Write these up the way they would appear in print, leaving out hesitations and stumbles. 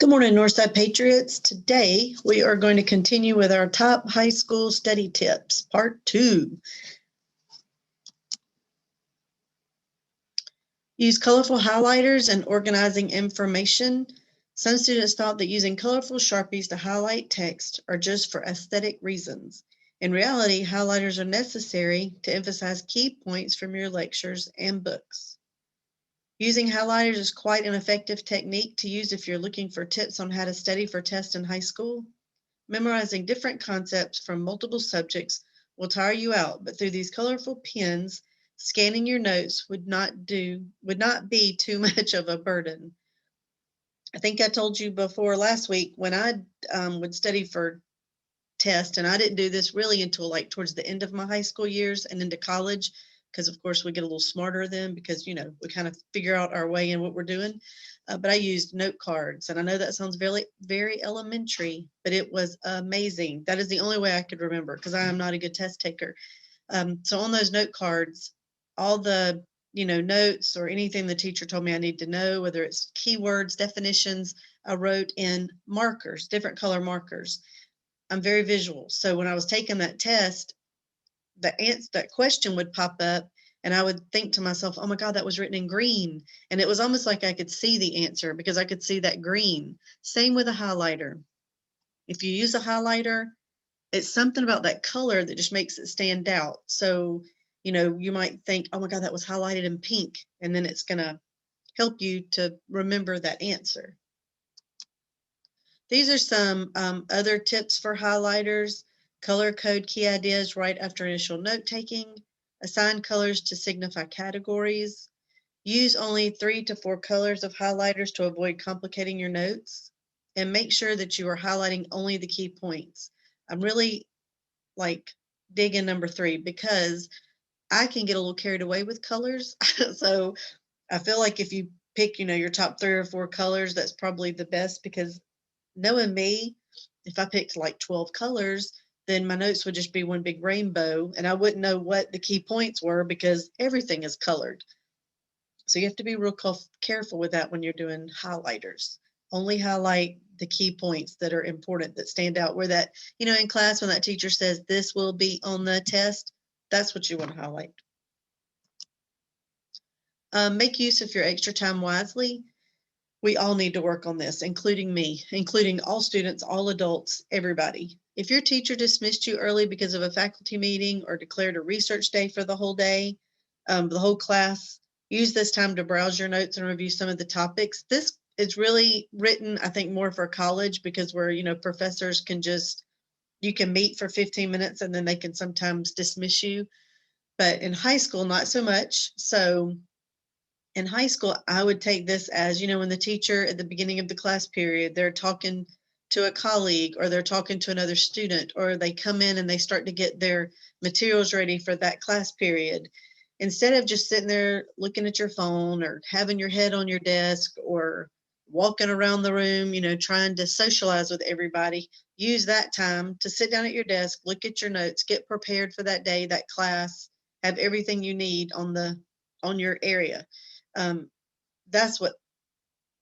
Good morning, Northside Patriots. Today, we are going to continue with our top high school study tips, part 2. Use colorful highlighters and organizing information. Some students thought that using colorful Sharpies to highlight text are just for aesthetic reasons. In reality, highlighters are necessary to emphasize key points from your lectures and books. Using highlighters is quite an effective technique to use if you're looking for tips on how to study for tests in high school. Memorizing different concepts from multiple subjects will tire you out, but through these colorful pens, scanning your notes would not be too much of a burden. I think I told you before last week when I would study for tests, and I didn't do this really until like towards the end of my high school years and into college, because of course we get a little smarter then because we kind of figure out our way in what we're doing. But I used note cards, and I know that sounds very, very elementary, but it was amazing. That is the only way I could remember because I am not a good test taker. So on those note cards, all the notes or anything the teacher told me I need to know, whether it's keywords, definitions, I wrote in markers, different color markers. I'm very visual, so when I was taking that test, that question would pop up, and I would think to myself, oh my God, that was written in green. And it was almost like I could see the answer because I could see that green. Same with a highlighter. If you use a highlighter, it's something about that color that just makes it stand out. So, you might think, oh my God, that was highlighted in pink. And then it's going to help you to remember that answer. These are some other tips for highlighters. Color code key ideas right after initial note taking. Assign colors to signify categories. Use only 3 to 4 colors of highlighters to avoid complicating your notes. And make sure that you are highlighting only the key points. I'm really digging number 3 because I can get a little carried away with colors. So I feel like if you pick, your top 3 or 4 colors, that's probably the best because knowing me, if I picked like 12 colors, then my notes would just be one big rainbow and I wouldn't know what the key points were because everything is colored. So you have to be real careful with that when you're doing highlighters. Only highlight the key points that are important, that stand out, where that, in class when that teacher says this will be on the test, that's what you want to highlight. Make use of your extra time wisely. We all need to work on this, including me, including all students, all adults, everybody. If your teacher dismissed you early because of a faculty meeting or declared a research day for the whole day, the whole class, use this time to browse your notes and review some of the topics. This is really written, I think, more for college because where, professors you can meet for 15 minutes and then they can sometimes dismiss you. But in high school, not so much. So in high school, I would take this as, when the teacher at the beginning of the class period, they're talking to a colleague or they're talking to another student, or they come in and they start to get their materials ready for that class period. Instead of just sitting there looking at your phone or having your head on your desk or walking around the room, trying to socialize with everybody, use that time to sit down at your desk, look at your notes, get prepared for that day, that class, have everything you need on your area. That's what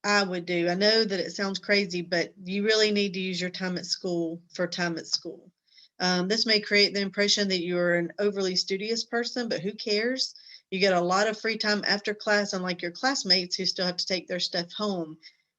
I would do. I know that it sounds crazy, but you really need to use your time at school for time at school. This may create the impression that you're an overly studious person, but who cares? You get a lot of free time after class, unlike your classmates who still have to take their stuff home.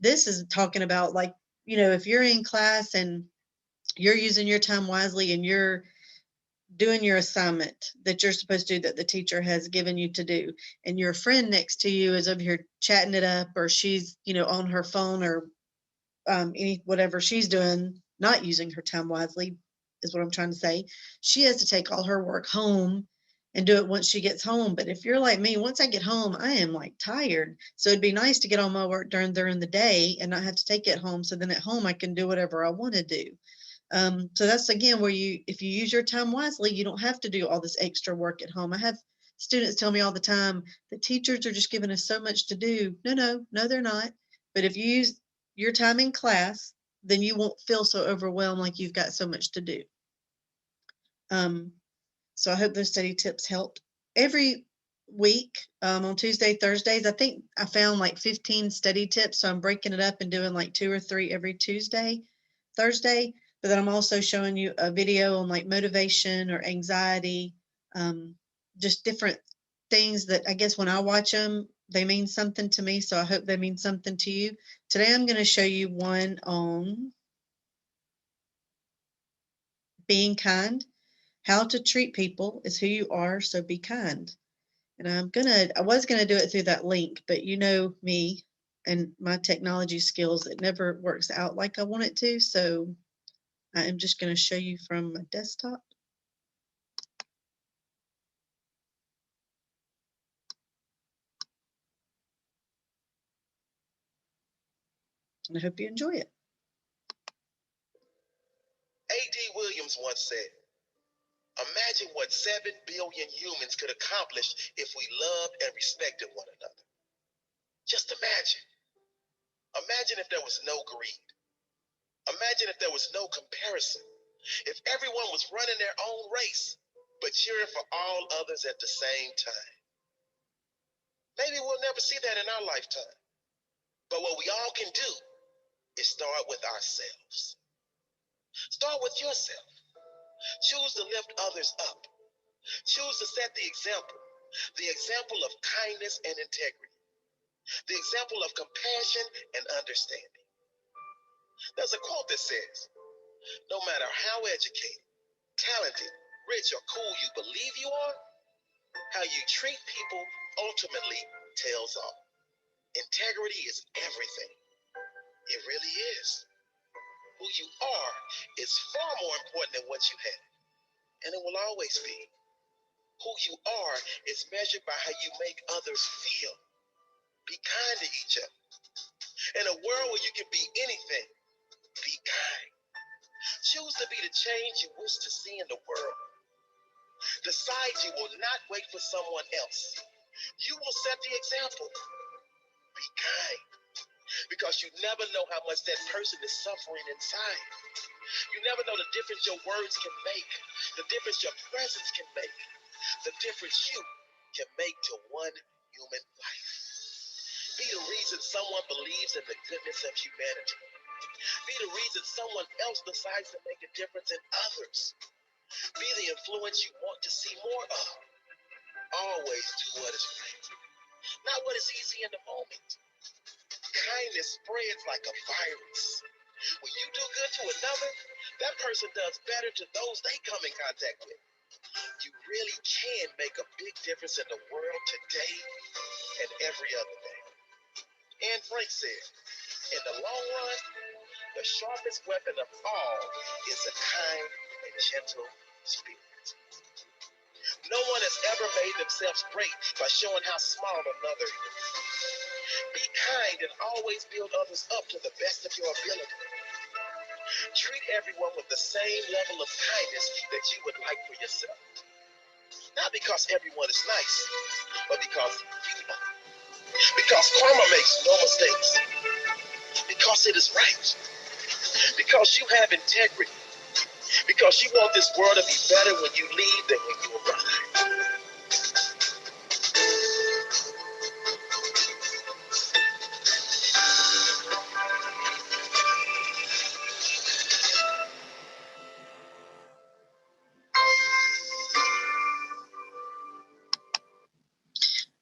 This is talking about if you're in class and you're using your time wisely and you're doing your assignment that you're supposed to do that the teacher has given you to do, and your friend next to you is over here chatting it up, or she's on her phone or whatever she's doing, not using her time wisely is what I'm trying to say. She has to take all her work home and do it once she gets home. But if you're like me, once I get home, I am tired. So it'd be nice to get all my work done during the day and not have to take it home. So then at home I can do whatever I want to do. So that's again where if you use your time wisely, you don't have to do all this extra work at home. I have students tell me all the time that teachers are just giving us so much to do. No, they're not. But if you use your time in class, then you won't feel so overwhelmed like you've got so much to do. So I hope those study tips helped. Every week on Tuesday, Thursdays. I think I found like 15 study tips. So I'm breaking it up and doing like 2 or 3 every Tuesday, Thursday. But then I'm also showing you a video on like motivation or anxiety, just different things that I guess when I watch them, they mean something to me. So I hope they mean something to you. Today I'm going to show you one on being kind. How to treat people is who you are, so be kind. And I was gonna do it through that link, but you know me and my technology skills, it never works out like I want it to. So I am just gonna show you from my desktop. And I hope you enjoy it. A.D. Williams once said, "Imagine what 7 billion humans could accomplish if we loved and respected one another." Just imagine. Imagine if there was no greed. Imagine if there was no comparison. If everyone was running their own race, but cheering for all others at the same time. Maybe we'll never see that in our lifetime. But what we all can do is start with ourselves. Start with yourself. Choose to lift others up. Choose to set the example of kindness and integrity, the example of compassion and understanding. There's a quote that says, "No matter how educated, talented, rich, or cool you believe you are, how you treat people ultimately tells all." Integrity is everything. It really is. Who you are is far more important than what you have, and it will always be. Who you are is measured by how you make others feel. Be kind to each other. In a world where you can be anything, be kind. Choose to be the change you wish to see in the world. Decide you will not wait for someone else. You will set the example. Be kind. Because you never know how much that person is suffering inside. You never know the difference your words can make, the difference your presence can make, the difference you can make to one human life. Be the reason someone believes in the goodness of humanity. Be the reason someone else decides to make a difference in others. Be the influence you want to see more of. Always do what is right, not what is easy in the moment. Kindness spreads like a virus. When you do good to another, that person does better to those they come in contact with. You really can make a big difference in the world today and every other day. Anne Frank said, "In the long run, the sharpest weapon of all is a kind and gentle spirit." No one has ever made themselves great by showing how small another is. Be kind and always build others up to the best of your ability. Treat everyone with the same level of kindness that you would like for yourself. Not because everyone is nice, but because you know. Because karma makes no mistakes. Because it is right. Because you have integrity. Because you want this world to be better when you leave than when you arrive.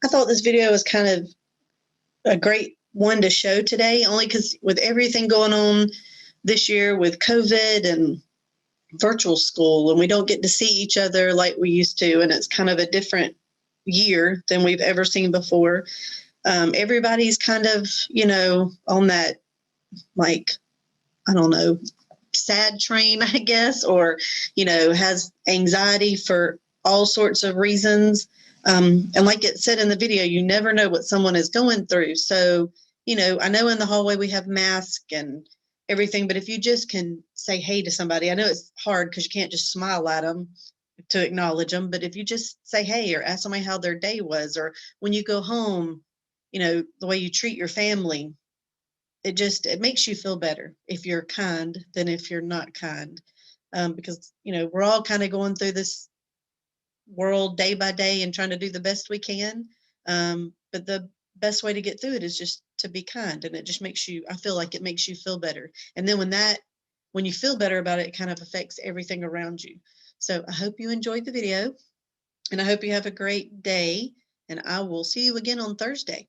I thought this video was kind of a great one to show today, only because with everything going on this year with COVID and virtual school, and we don't get to see each other like we used to, and it's kind of a different year than we've ever seen before. Everybody's kind of, on that, like, I don't know, sad train, I guess, or, has anxiety for all sorts of reasons. And like it said in the video, you never know what someone is going through. So, I know in the hallway we have masks and everything, but if you just can say hey to somebody, I know it's hard because you can't just smile at them to acknowledge them, but if you just say hey or ask somebody how their day was, or when you go home, the way you treat your family, it makes you feel better if you're kind than if you're not kind. Because we're all kind of going through this world day by day and trying to do the best we can. But the best way to get through it is just to be kind. And it just makes you, I feel like it makes you feel better. And then when you feel better about it, it kind of affects everything around you. So I hope you enjoyed the video and I hope you have a great day and I will see you again on Thursday.